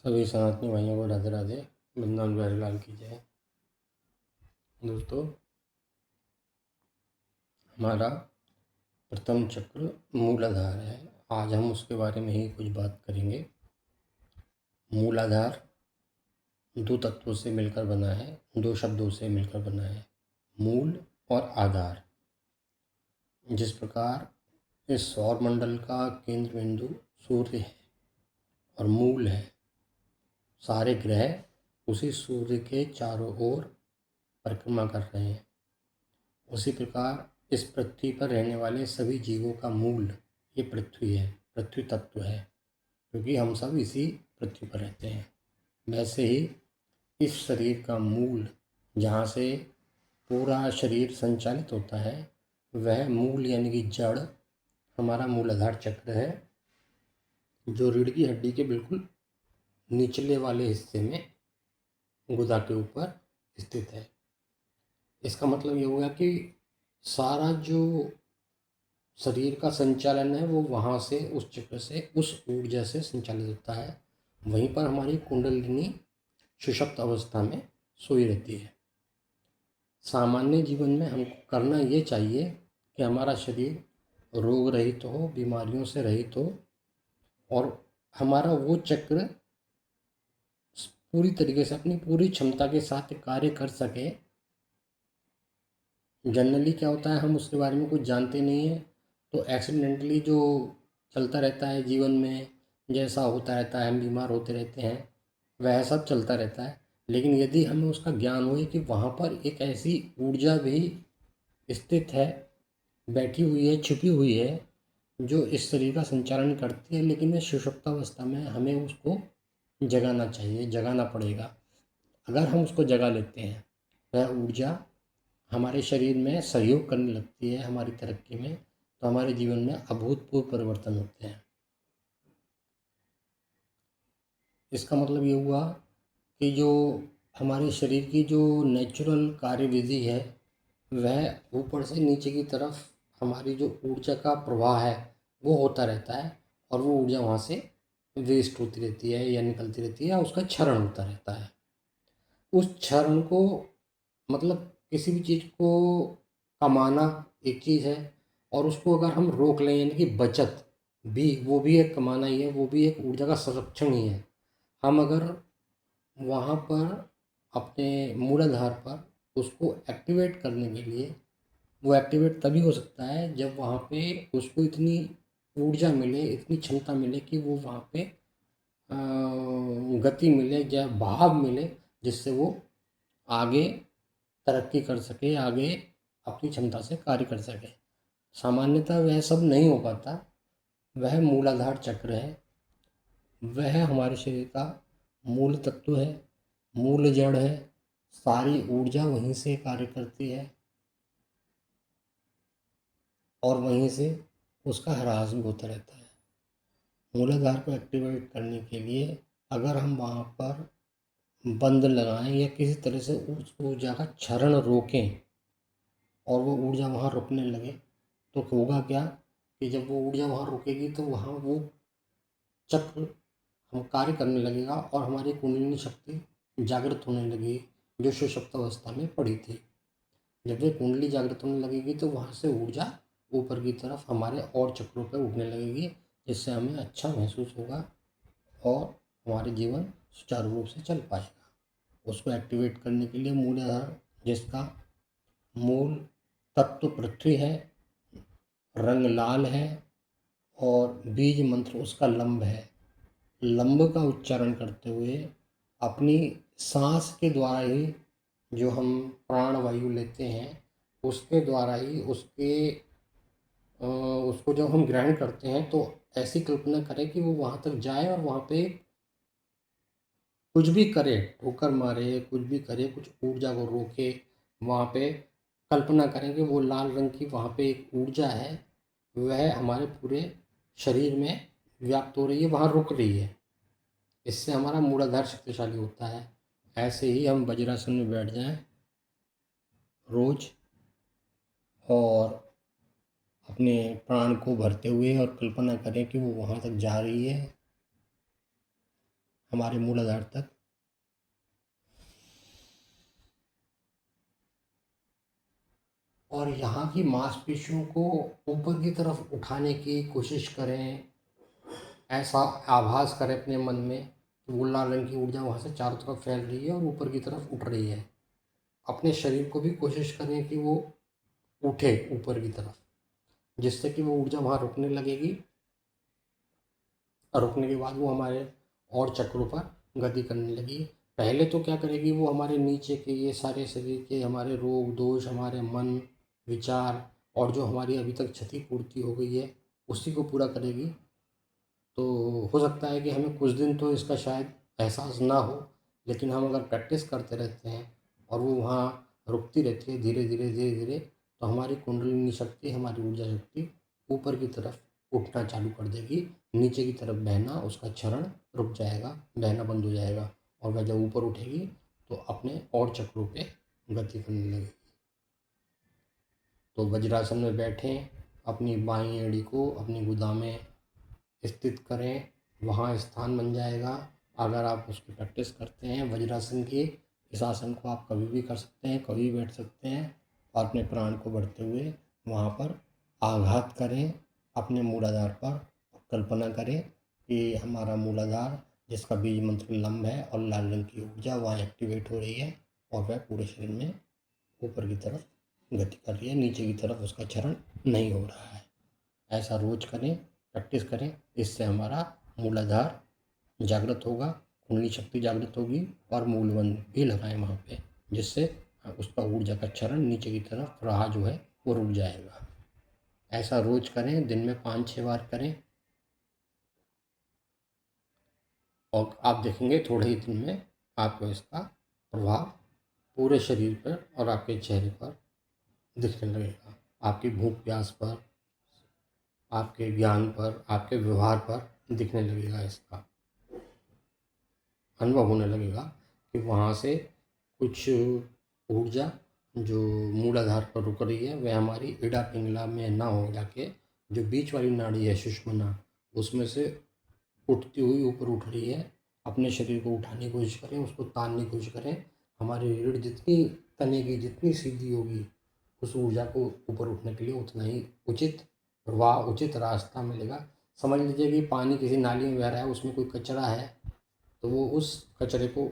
सभी सनातनी भाइयों को राधे राधे। वृंदावन बिहारी लाल की जय। दोस्तों, हमारा प्रथम चक्र मूलाधार है। आज हम उसके बारे में ही कुछ बात करेंगे। मूलाधार दो तत्वों से मिलकर बना है, दो शब्दों से मिलकर बना है, मूल और आधार। जिस प्रकार इस सौर मंडल का केंद्र बिंदु सूर्य है और मूल है, सारे ग्रह उसी सूर्य के चारों ओर परिक्रमा कर रहे हैं, उसी प्रकार इस पृथ्वी पर रहने वाले सभी जीवों का मूल ये पृथ्वी है, पृथ्वी तत्व है, क्योंकि हम सब इसी पृथ्वी पर रहते हैं। वैसे ही इस शरीर का मूल, जहाँ से पूरा शरीर संचालित होता है, वह मूल यानी कि जड़ हमारा मूलाधार चक्र है, जो रीढ़ की हड्डी के बिल्कुल निचले वाले हिस्से में गुदा के ऊपर स्थित है। इसका मतलब ये हुआ कि सारा जो शरीर का संचालन है वो वहाँ से, उस चक्र से, उस ऊर्जा से संचालित होता है। वहीं पर हमारी कुंडलिनी सुषुप्त अवस्था में सोई रहती है। सामान्य जीवन में हमको करना ये चाहिए कि हमारा शरीर रोग रहित हो, बीमारियों से रहित हो, और हमारा वो चक्र पूरी तरीके से अपनी पूरी क्षमता के साथ कार्य कर सके। जनरली क्या होता है, हम उसके बारे में कुछ जानते नहीं हैं, तो एक्सीडेंटली जो चलता रहता है जीवन में, जैसा होता रहता है, हम बीमार होते रहते हैं, वह सब चलता रहता है। लेकिन यदि हमें उसका ज्ञान हो कि वहाँ पर एक ऐसी ऊर्जा भी स्थित है, बैठी हुई है, छुपी हुई है, जो इस शरीर का संचालन करती है, लेकिन इस सुषुप्तावस्था में हमें उसको जगाना चाहिए, जगाना पड़ेगा। अगर हम उसको जगा लेते हैं, वह ऊर्जा हमारे शरीर में सहयोग करने लगती है हमारी तरक्की में, तो हमारे जीवन में अभूतपूर्व परिवर्तन होते हैं। इसका मतलब ये हुआ कि जो हमारे शरीर की जो नेचुरल कार्यविधि है, वह ऊपर से नीचे की तरफ हमारी जो ऊर्जा का प्रवाह है वो होता रहता है, और वो ऊर्जा वहाँ से वेस्ट होती रहती है या निकलती रहती है, या उसका क्षरण होता रहता है। उस क्षरण को, मतलब किसी भी चीज़ को कमाना एक चीज़ है, और उसको अगर हम रोक लें यानी कि बचत भी, वो भी एक कमाना ही है, वो भी एक ऊर्जा का संरक्षण ही है। हम अगर वहाँ पर अपने मूलाधार पर उसको एक्टिवेट करने के लिए, वो एक्टिवेट तभी हो सकता है जब वहाँ पे उसको इतनी ऊर्जा मिले, इतनी क्षमता मिले कि वो वहाँ पे गति मिले या भाव मिले, जिससे वो आगे तरक्की कर सके, आगे अपनी क्षमता से कार्य कर सके। सामान्यतः वह सब नहीं हो पाता। वह मूलाधार चक्र है, वह हमारे शरीर का मूल तत्व है, मूल जड़ है। सारी ऊर्जा वहीं से कार्य करती है, और वहीं से उसका ह्रास भी होता रहता है। मूलाधार को एक्टिवेट करने के लिए अगर हम वहाँ पर बंद लगाएं या किसी तरह से उस ऊर्जा का क्षरण रोकें, और वो ऊर्जा वहाँ रुकने लगे, तो होगा क्या कि जब वो ऊर्जा वहाँ रुकेगी तो वहाँ वो चक्र हम कार्य करने लगेगा, और हमारी कुंडलिनी शक्ति जागृत होने लगेगी, जो सुषुप्त अवस्था में पड़ी थी। जब ये कुंडली जागृत होने लगेगी तो वहाँ से ऊर्जा ऊपर की तरफ हमारे और चक्रों पर उठने लगेगी, जिससे हमें अच्छा महसूस होगा और हमारे जीवन सुचारू रूप से चल पाएगा। उसको एक्टिवेट करने के लिए मूलाधार, जिसका मूल तत्व पृथ्वी है, रंग लाल है, और बीज मंत्र उसका लंब है। लंब का उच्चारण करते हुए अपनी सांस के द्वारा ही, जो हम प्राण वायु लेते हैं उसके द्वारा ही उसको जब हम ग्रहण करते हैं, तो ऐसी कल्पना करें कि वो वहाँ तक जाए, और वहाँ पे कुछ भी करे, ठोकर मारे, कुछ भी करे, कुछ ऊर्जा को रोके। वहाँ पे कल्पना करें कि वो लाल रंग की वहाँ पे एक ऊर्जा है, वह हमारे पूरे शरीर में व्याप्त हो रही है, वहाँ रुक रही है। इससे हमारा मूलाधार शक्तिशाली होता है। ऐसे ही हम वज्रासन में बैठ जाएं रोज, और अपने प्राण को भरते हुए और कल्पना करें कि वो वहाँ तक जा रही है। हमारे मूलाधार तक। और यहाँ की मांसपेशियों को ऊपर की तरफ उठाने की कोशिश करें। ऐसा आभास करें अपने मन में कि वो लाल रंग की ऊर्जा वहाँ से चारों तरफ फैल रही है और ऊपर की तरफ उठ रही है। अपने शरीर को भी कोशिश करें कि वो उठे ऊपर की तरफ, जिससे कि वो ऊर्जा वहाँ रुकने लगेगी और रुकने के बाद वो हमारे और चक्रों पर गति करने लगी। पहले तो क्या करेगी, वो हमारे नीचे के ये सारे शरीर के हमारे रोग दोष, हमारे मन विचार और जो हमारी अभी तक क्षतिपूर्ति हो गई है उसी को पूरा करेगी। तो हो सकता है कि हमें कुछ दिन तो इसका शायद एहसास ना हो, लेकिन हम अगर प्रैक्टिस करते रहते हैं और वो वहाँ रुकती रहती है धीरे धीरे धीरे धीरे, तो हमारी कुंडलिनी शक्ति, हमारी ऊर्जा शक्ति ऊपर की तरफ उठना चालू कर देगी। नीचे की तरफ बहना, उसका क्षरण रुक जाएगा, बहना बंद हो जाएगा और वह जब ऊपर उठेगी तो अपने और चक्रों पे गति करने लगेगी। तो वज्रासन में बैठें, अपनी बाईं एड़ी को अपनी गुदा में स्थित करें, वहाँ स्थान बन जाएगा। अगर आप उसकी प्रैक्टिस करते हैं वज्रासन की, इस आसन को आप कभी भी कर सकते हैं, कभी भी बैठ सकते हैं और अपने प्राण को बढ़ते हुए वहाँ पर आघात करें अपने मूलाधार पर। कल्पना करें कि हमारा मूलाधार, जिसका बीज मंत्र लंब है और लाल रंग की ऊर्जा वहाँ एक्टिवेट हो रही है और वह पूरे शरीर में ऊपर की तरफ गति कर रही है, नीचे की तरफ उसका चरण नहीं हो रहा है। ऐसा रोज करें, प्रैक्टिस करें। इससे हमारा मूलाधार जागृत होगा, कुंडली शक्ति जागृत होगी और मूलबंध भी लगाएं वहाँ पे, जिससे उसका ऊर्जा का चरण नीचे की तरफ रहा जो है वो रुक जाएगा। ऐसा रोज करें, दिन में 5-6 बार करें और आप देखेंगे थोड़े ही दिन में आपको इसका प्रभाव पूरे शरीर पर और आपके चेहरे पर दिखने लगेगा। आपकी भूख प्यास पर, आपके ज्ञान पर, आपके व्यवहार पर दिखने लगेगा, इसका अनुभव होने लगेगा कि वहाँ से कुछ ऊर्जा जो मूलाधार पर रुक रही है वह हमारी इड़ा पिंगला में ना हो जाके जो बीच वाली नाड़ी है सुषुम्ना, उसमें से उठती हुई ऊपर उठ रही है। अपने शरीर को उठाने की कोशिश करें, उसको तानने की कोशिश करें। हमारी रीढ़ जितनी तनेगी, जितनी सीधी होगी, उस ऊर्जा को ऊपर उठने के लिए उतना ही उचित प्रवाह, उचित रास्ता मिलेगा। समझ लीजिए कि पानी किसी नाली में बह रहा है, उसमें कोई कचरा है, तो वो उस कचरे को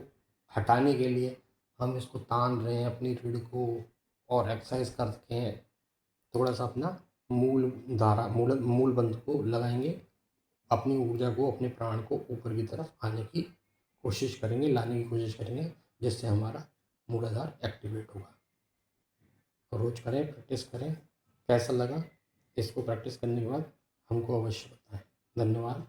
हटाने के लिए हम इसको तान रहे हैं अपनी रीढ़ को और एक्सरसाइज करके हैं। थोड़ा सा अपना मूल बंध को लगाएंगे, अपनी ऊर्जा को, अपने प्राण को ऊपर की तरफ आने की कोशिश करेंगे, लाने की कोशिश करेंगे, जिससे हमारा मूलाधार एक्टिवेट होगा। रोज करें, प्रैक्टिस करें। कैसा लगा इसको प्रैक्टिस करने के बाद हमको अवश्य बताएं। धन्यवाद।